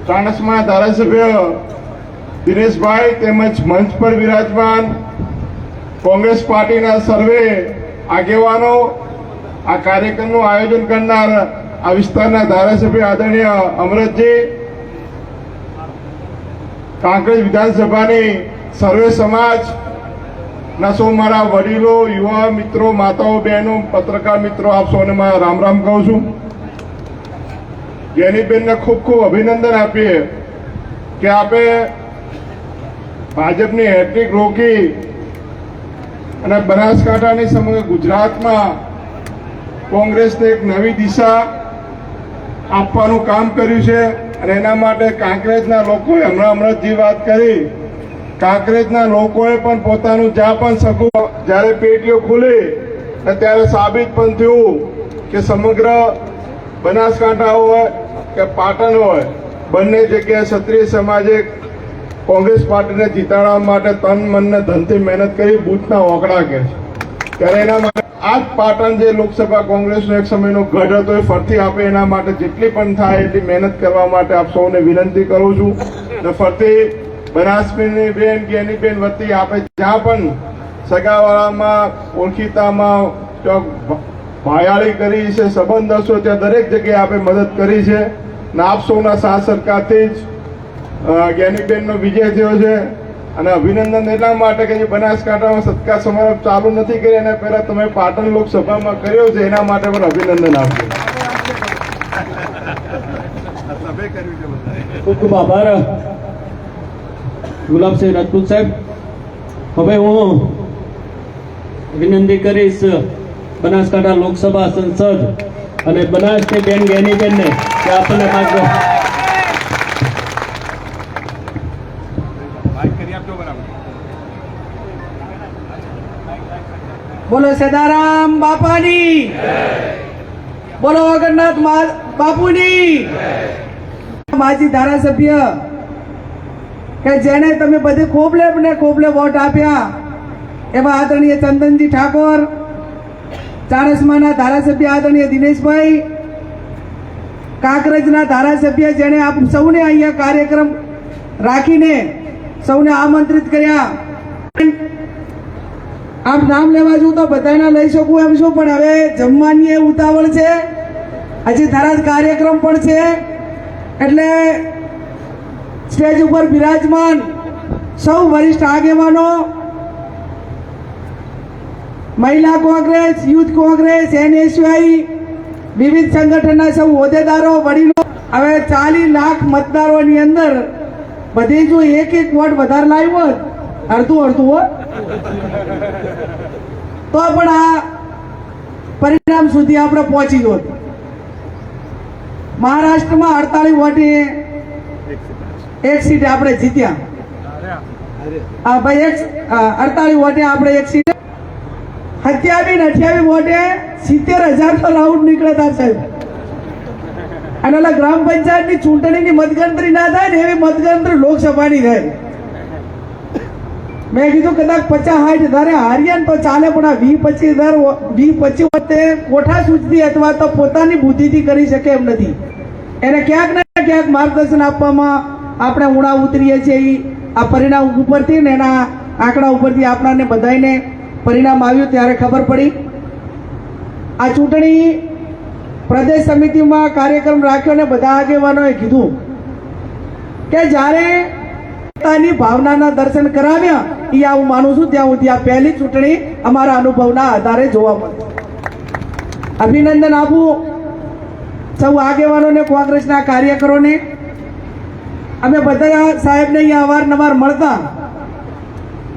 ચાણસ્મા ધારાસભ્ય દિનેશભાઈ તેમજ મંચ પર વિરાજમાન કોંગ્રેસ પાર્ટીના સર્વે આગેવાનો, આ કાર્યક્રમનું આયોજન કરનાર આ વિસ્તારના ધારાસભ્ય આદરણીય અમરતજી, કાંકરેજ વિધાનસભાની સર્વે સમાજના સૌ મારા વડીલો, યુવા મિત્રો, માતાઓ, બહેનો, પત્રકાર મિત્રો, આપ સૌને મારા રામ રામ કહું છું. જ્ઞાનીબેનને ખૂબ ખૂબ અભિનંદન આપીએ કે આપે ભાજપની હેટ્રિક રોકી અને બનાસકાંઠાની સમગ્ર ગુજરાતમાં કોંગ્રેસને એક નવી દિશા આપવાનું કામ કર્યું છે. અને એના માટે કાંકરેજના લોકોએ હમણાં વાત કરી, કાંકરેજના લોકોએ પણ પોતાનું જ્યાં પણ સગું જ્યારે પેટીઓ ખુલી ત્યારે સાબિત પણ થયું કે સમગ્ર બનાસકાંઠા હોય કે પાટણ હોય, બંને જગ્યાએ ક્ષત્રિય સમાજે કોંગ્રેસ પાર્ટીને જીતાડવા માટે તન મનને ધનથી મહેનત કરી બૂથના ઓકડા કે છે. ત્યારે એના માટે આ જ પાટણ જે લોકસભા કોંગ્રેસનો એક સમયનો ગઢ હતો એ ફરતી આપે, એના માટે જેટલી પણ થાય એટલી મહેનત કરવા માટે આપ સૌને વિનંતી કરું છું. અને ફરતી બનાસબેનની બેન, જ્ઞાનીબેન વતી આપણે જ્યાં પણ સગાવાળામાં, ઓળખીતામાં ભાયાળી કરી છે, સંબંધ હશો ત્યાં દરેક જગ્યાએ આપણે મદદ કરી છે. અને આપ સૌના સાથ સરકારથી જ જ્ઞાનીબેનનો વિજય થયો છે. અને અભિનંદન એટલા માટે કે જે બનાસકાંઠામાં સત્કાર સમારોહ ચાલુ નથી કરી એના પહેલા તમે પાટણ લોકસભામાં કર્યો છે, એના માટે પણ અભિનંદન આપજો. ખૂબ ખૂબ આભાર ગુલાબસિંહ રાજપૂત સાહેબ. હવે હું વિનંતી કરીશ બનાસકાંઠા લોકસભા સંસદ અને બનાસની બેન જ્ઞાનીબેનને કે આપણને બોલો સદારામ બાપાની, બોલો અગરનાથ બાપુની. માજી ધારાસભ્ય કે જેને તમે બધે ખોબલે વોટ આપ્યા એવા આદરણીય ચંદનજી ઠાકોર, ચાણસ્માના ધારાસભ્ય આદરણીય દિનેશભાઈ, કાંકરેજના ધારાસભ્ય જેને આપ સૌને અહીંયા કાર્યક્રમ રાખીને સૌને આમંત્રિત કર્યા. આપ નામ લેવા છું તો બધાના લઈ શકું એમ છું, પણ હવે જમવાની એ ઉતાવળ છે, હજી થરાદ કાર્યક્રમ પણ છે. એટલે સ્ટેજ ઉપર બિરાજમાન સૌ વરિષ્ઠ આગેવાનો, મહિલા કોંગ્રેસ, યુથ કોંગ્રેસ, NSY, વિવિધ સંગઠનના સૌ હોદ્દેદારો, વડીલો, હવે 40 લાખ મતદારોની અંદર બધી જો એક વોટ વધારે લાવ્યો હોત, અડધું હોત તો પણ આ પરિણામ સુધી આપણે પહોંચી ગયો. મહારાષ્ટ્રમાં 48 વોટે એક સીટ આપણે જીત્યા. હા ભાઈ, 48 વોટે આપણે એક સીટ, 28 વોટે 70,000 તો રાઉન્ડ નીકળતા સાહેબ. અને ગ્રામ પંચાયતની ચૂંટણીની મતગણતરી ના થાય ને એવી મતગણતરી લોકસભાની થાય. મેં કીધું કદાચ 50-60 હજારે હાર્યા તો ચાલે, પણ આ 20-25 વખતે કોઠા સૂચથી અથવા તો પોતાની બુદ્ધિથી કરી શકે એમ નથી. એને ક્યાંક ને ક્યાંક માર્ગદર્શન આપવામાં આપણે ઊંડા ઉતરીએ છીએ. આ પરિણામ ઉપરથી ને એના આંકડા ઉપરથી આપણાને બધાને પરિણામ આવ્યું ત્યારે ખબર પડી. આ ચૂંટણી પ્રદેશ સમિતિમાં કાર્યક્રમ રાખ્યો ને બધા આગેવાનોએ કીધું કે જ્યારે પોતાની ભાવનાના દર્શન કરાવ્યા, એ હું માનું છું ત્યાં સુધી આ પહેલી ચૂંટણી અમારા અનુભવના આધારે જોવા મળે. અભિનંદન આપું સૌ આગેવાનોને, કોંગ્રેસના કાર્યકરોને. અમે બધા સાહેબને અહીંયા અવારનવાર મળતા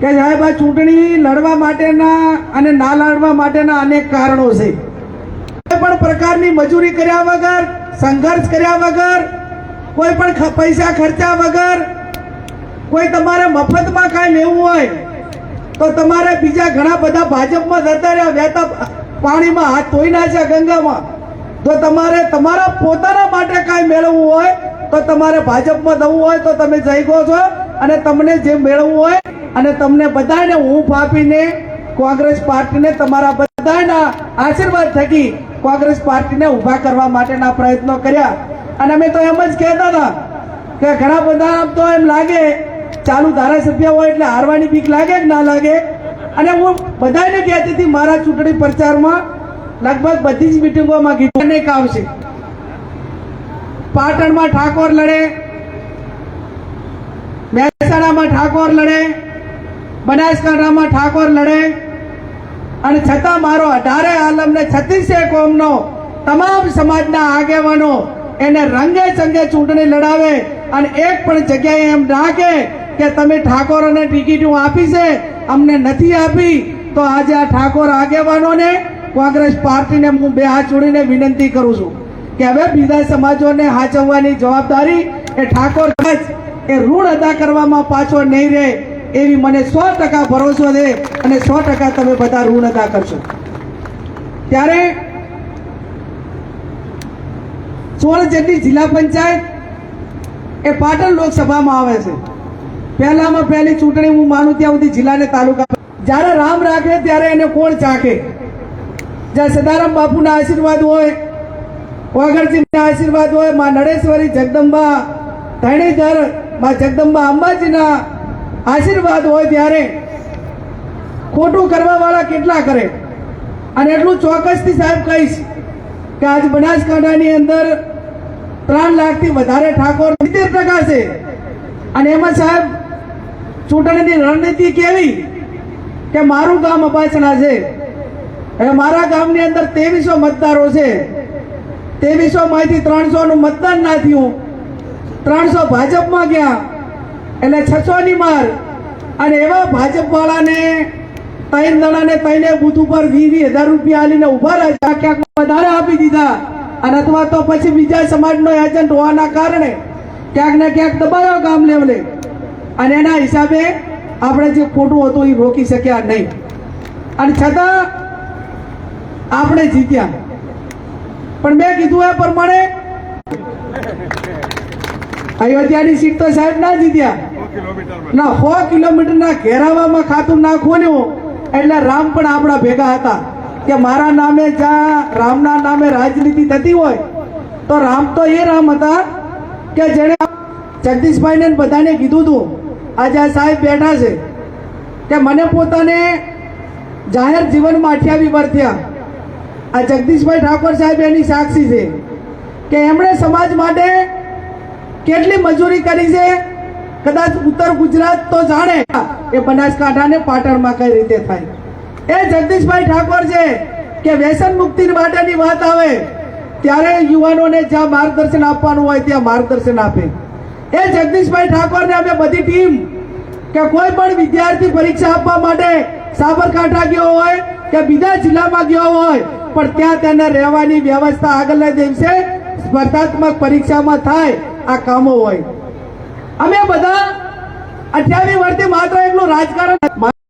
કે સાહેબ આ ચૂંટણી લડવા માટેના અને ના લડવા માટેના અનેક કારણો છે. કોઈ પણ પ્રકારની મજૂરી કર્યા વગર, સંઘર્ષ કર્યા વગર, કોઈ પણ પૈસા ખર્ચા વગર, કોઈ તમારે મફતમાં કાંઈ લેવું હોય તો તમારે બીજા ઘણા બધા ભાજપમાં જતા રહ્યા, વહેતા પાણીમાં હાથ ધોઈ નાખ્યા ગંગામાં. જો તમારે તમારા પોતાના માટે કાંઈ મેળવવું હોય તો તમારે ભાજપમાં જવું હોય તો તમે જઈ ગો છો. અને તમને જે મેળવવું હોય અને તમને બધાને ઊંઘ આપીને કોંગ્રેસ પાર્ટીને તમારા બધાના આશીર્વાદ થકી કોંગ્રેસ પાર્ટીને ઉભા કરવા માટેના પ્રયત્નો કર્યા. અને અમે તો એમ જ કહેતા હતા કે ઘણા બધા આમ તો એમ લાગે ચાલુ ધારાસભ્ય હોય એટલે હારવાની બીક લાગે કે ના લાગે. અને હું બધાને કહેતી હતી મારા ચૂંટણી પ્રચારમાં લગભગ બધી જ મિટિંગોમાં કીધું અનેક આવશે. પાટણમાં ઠાકોર લડે, મહેસાણામાં ઠાકોર લડે, બનાસકાંઠામાં ઠાકોર લડે, અને છતાં મારો 18 આલમ ને 36 કોમનો તમામ સમાજના આગેવાનો એને રંગે ચંગે ચૂંટણી લડાવે અને એક પણ જગ્યાએ એમ ના કે તમે ઠાકોરોને ટિકિટો આપી છે અમને નથી આપી. તો આજે આ ઠાકોર આગેવાનોને કોંગ્રેસ પાર્ટીને હું બે હાથ જોડીને વિનંતી કરું છું કે હવે બીજા સમાજોને હાચવવાની જવાબદારી એ ઠાકોર જ એ ઋણ અદા કરવામાં પાછો નહીં રહે એવી મને 100% ભરોસો છે અને 100% તમે બધા ઋણ અદા કરશો. ત્યારે 16 જેટલી જિલ્લા પંચાયત એ પાટણ લોકસભામાં આવે છે. પહેલામાં પહેલી ચૂંટણી હું માનું ત્યાં સુધી જિલ્લાને તાલુકા. જ્યારે રામ રાખે ત્યારે એને કોણ ચાખે? જ્યાં સદારામ બાપુના આશીર્વાદ હોય, વાગડજીના આશીર્વાદ હોય, માં નડેશ્વરી જગદંબા ધરણીધર માં જગદંબા અંબાજીના આશીર્વાદ હોય ત્યારે ખોટું કરવા વાળા કેટલા કરે? અને એટલું ચોક્કસથી સાહેબ કહીશ કે આજ બનાસકાંઠાની અંદર 3 લાખથી વધારે ઠાકોર 70% છે. અને એમાં સાહેબ ચૂંટણીની રણનીતિ કેવી કે મારું ગામ અબાસણા છે, હવે મારા ગામની અંદર 2300 મતદારો છે, 2300 માંથી 300 નું મતદાન ના થયું, 300 ભાજપમાં ગયા એટલે 600 ની માર. અને એવા ભાજપ વાળાને 3 જણાને 3 બૂથ ઉપર 20,000 રૂપિયા આલીને ઉભા રહ્યા, ક્યાંક વધારે આપી દીધા. અને અથવા તો પછી બીજા સમાજનો એજન્ટ હોવાના કારણે ક્યાંક ને ક્યાંક દબાયો ગામ લેવલે. અને એના હિસાબે આપણે જે ખોટું હતું એ રોકી શક્યા નહીં. અને છતાં આપણે જીત્યા. પણ મેં કીધું એ પ્રમાણે અયોધ્યાની સીટ તો સાહેબ ના જીત્યા ના. 100 કિલોમીટરના ઘેરાવામાં ખાતું ના ખોલ્યું એટલે રામ પણ આપણા ભેગા હતા કે મારા નામે જ્યાં રામના નામે રાજનીતિ થતી હોય તો રામ તો એ રામ હતા કે જેણે જગદીશભાઈને બધાને કીધું હતું. આજે આ સાહેબ બેઠા છે કે મને પોતાને જાહેર જીવનમાં 28 વર્ષ થયા. આ જગદીશભાઈ ઠાકોર સાહેબ એની સાક્ષી છે કે એમણે સમાજ માટે કેટલી મજૂરી કરી છે. કદાચ ઉત્તર ગુજરાત તો જાણે એ બનાસકાંઠા ને પાટણમાં કઈ રીતે થાય. એ જગદીશભાઈ ઠાકોર છે કે વ્યસન મુક્તિ માટેની વાત આવે ત્યારે યુવાનોને જ્યાં માર્ગદર્શન આપવાનું હોય ત્યાં માર્ગદર્શન આપે. એ જગદીશભાઈ ઠાકોરને અમે બધી ટીમ કે કોઈ પણ વિદ્યાર્થી પરીક્ષા આપવા માટે સાબરકાંઠા ગયો હોય કે બીજા જિલ્લામાં ગયો હોય પણ ત્યાં તેને રહેવાની વ્યવસ્થા આગળના દિવસે સ્પર્ધાત્મક પરીક્ષામાં થાય આ કામો હોય. અમે બધા 28 વર્ષથી માત્ર એકલું રાજકારણ